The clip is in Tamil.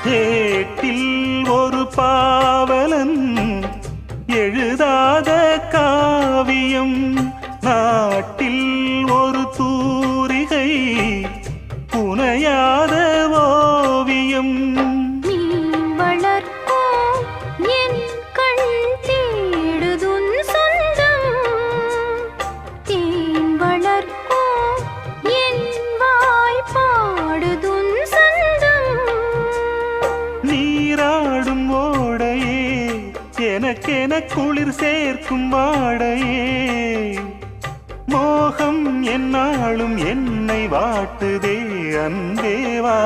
ஏட்டில் ஒரு பாவலன் எழுதாத காவியம், நாட்டில் ஒரு தூரிகை புனையாத ஓவியம். நீ வளர்க்கோ என் கண் தேடுதுன் சொந்தம், தேன் வளர்க்கோ என் வாய் பாடுதுன் சொந்தம். நீராடும் ஓடையே எனக்கென குளிர் சேர்க்கும் வாடையே, மோகம் என்னாலும் என்னை வாட்டுதே அன்பேவா.